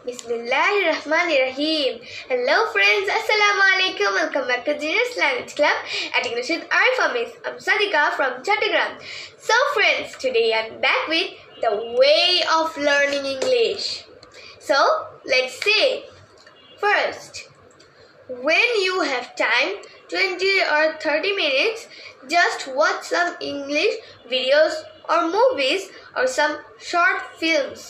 Bismillahirrahmanirrahim. Hello friends, Assalamu alaikum. Welcome back to Genius Language Club at English with Arifa. I'm Sadika from Chattogram. So friends, today I'm back with the way of learning English. So let's see. First, when you have time, 20 or 30 minutes, just watch some English videos or movies or some short films.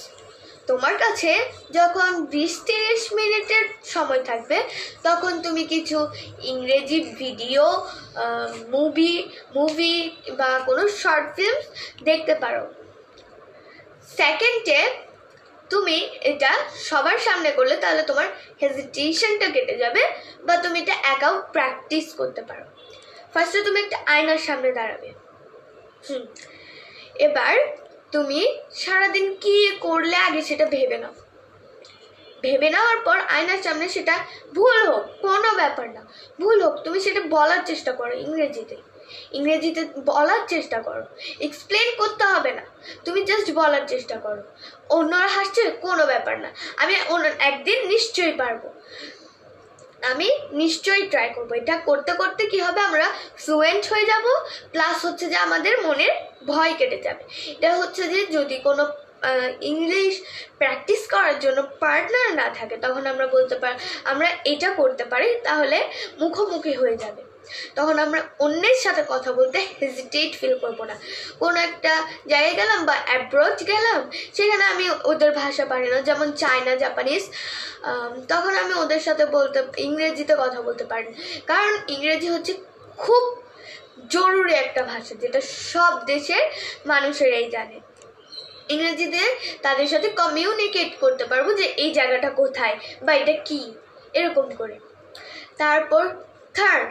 তোমার কাছে যখন 20-30 মিনিটের সময় থাকবে তখন তুমি কিছু ইংরেজি ভিডিও মুভি বা কোনো শর্ট ফিল্ম দেখতে পারো। সেকেন্ডে তুমি এটা সবার সামনে করলে তাহলে তোমার হেজিটেশনটা কেটে যাবে বা তুমি এটা একাও প্র্যাকটিস করতে পারো। ফার্স্টে তুমি একটা আয়নার সামনে দাঁড়াবে। এবার তুমি সারাদিন কি করলে আগে সেটা ভেবে নেওয়ার পর আয়নার সামনে সেটা ভুল হোক কোনো ব্যাপার না, ভুল হোক তুমি সেটা বলার চেষ্টা করো, ইংরেজিতে বলার চেষ্টা করো, এক্সপ্লেন করতে হবে না, তুমি জাস্ট বলার চেষ্টা করো। অন্যরা হাসছে কোনো ব্যাপার না, আমি একদিন নিশ্চয়ই পারবো, আমি নিশ্চয়ই ট্রাই করবো। এটা করতে করতে কি হবে, আমরা ফ্লুয়েন্ট হয়ে যাব, প্লাস হচ্ছে যে আমাদের মনের ভয় কেটে যাবে। এটা হচ্ছে যে যদি কোনো ইংলিশ প্র্যাকটিস করার জন্য পার্টনার না থাকে তখন আমরা এটা করতে পারি, তাহলে মুখোমুখি হয়ে যাবে, তখন আমরা অন্যের সাথে কথা বলতে হেজিটেট ফিল করবো না। কোনো একটা জায়গায় গেলাম বা অ্যাব্রড গেলাম, সেখানে আমি ওদের ভাষা পারি না, যেমন চায়না, জাপানিজ, তখন আমি ওদের সাথে ইংরেজিতে কথা বলতে পারি না, কারণ ইংরেজি হচ্ছে খুব জরুরি একটা ভাষা যেটা সব দেশের মানুষেরাই জানে। ইংরেজিতে তাদের সাথে কমিউনিকেট করতে পারবো যে এই জায়গাটা কোথায় বা এটা কি, এরকম করে। তারপর third,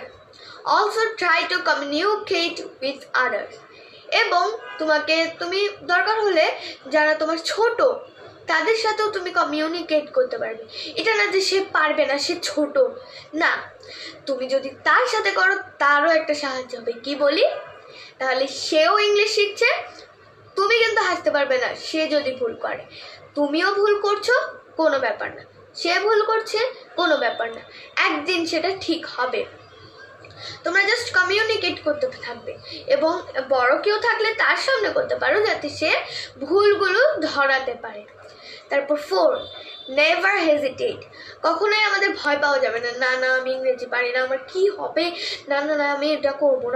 also try to communicate with others. এবং তুমি দরকার হলে যারা তোমার ছোট তাদের সাথেও তুমি কমিউনিকেট করতে পারবে। এটা না যে সে পারবে না, সে ছোট না, তুমি যদি তার সাথে করো তারও একটা সাহায্য হবে। কি বলি, তাহলে সেও ইংলিশ শিখছে, তুমি কিন্তু হাসতে পারবে না সে যদি ভুল করে, তুমিও ভুল করছো কোনো ব্যাপার না, সে ভুল করছে কোনো ব্যাপার না, একদিন সেটা ঠিক হবে। তোমরা জাস্ট কমিউনিকেট করতে থাকবে এবং বড় কেউ থাকলে তার সামনে করতে পারো যাতে সে ভুলগুলো ধরাতে পারে। তারপর 4, নেভার হেজিটেট। কখনোই আমাদের ভয় পাওয়া যাবে না, না আমি ইংরেজি পারি না, আমার কি হবে, না আমি এটা করবো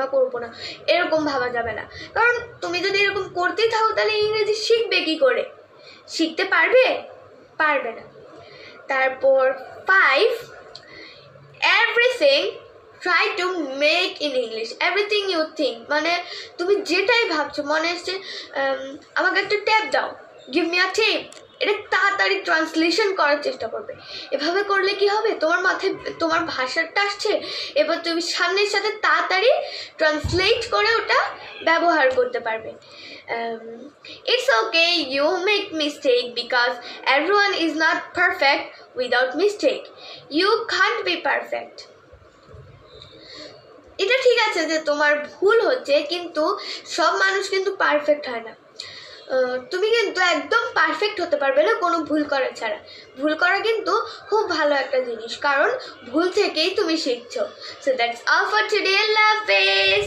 না, এরকম ভাবা যাবে না। কারণ তুমি যদি এরকম করতেই থাকো তাহলে ইংরেজি শিখবে কি করে, শিখতে পারবে না। তারপর 5, everything try to make in English, everything you think, মানে তুমি যেটাই ভাবছো, মনে এসছে আমাকে একটা ট্যাপ দাও, give me a tape, এটা তাড়াতাড়ি ট্রান্সলেশন করার চেষ্টা করবে। এভাবে করলে কি হবে, তোমার মাথায় তোমার ভাষাটা আসছে, এবার তুমি সামনের সাথে তাড়াতাড়ি ট্রান্সলেট করে ওটা ব্যবহার করতে পারবে। It's okay, you make mistake because everyone is not perfect without mistake. You can't be perfect. এটা ঠিক আছে যে তোমার ভুল হচ্ছে, কিন্তু সব মানুষ কিন্তু পারফেক্ট হয় না। তুমি কিন্তু একদম পারফেক্ট হতে পারবে না কোনো ভুল করা ছাড়া। ভুল করা কিন্তু খুব ভালো একটা জিনিস, কারণ ভুল থেকেই তুমি শিখছো। So that's all for today, আল্লাহ হাফেজ।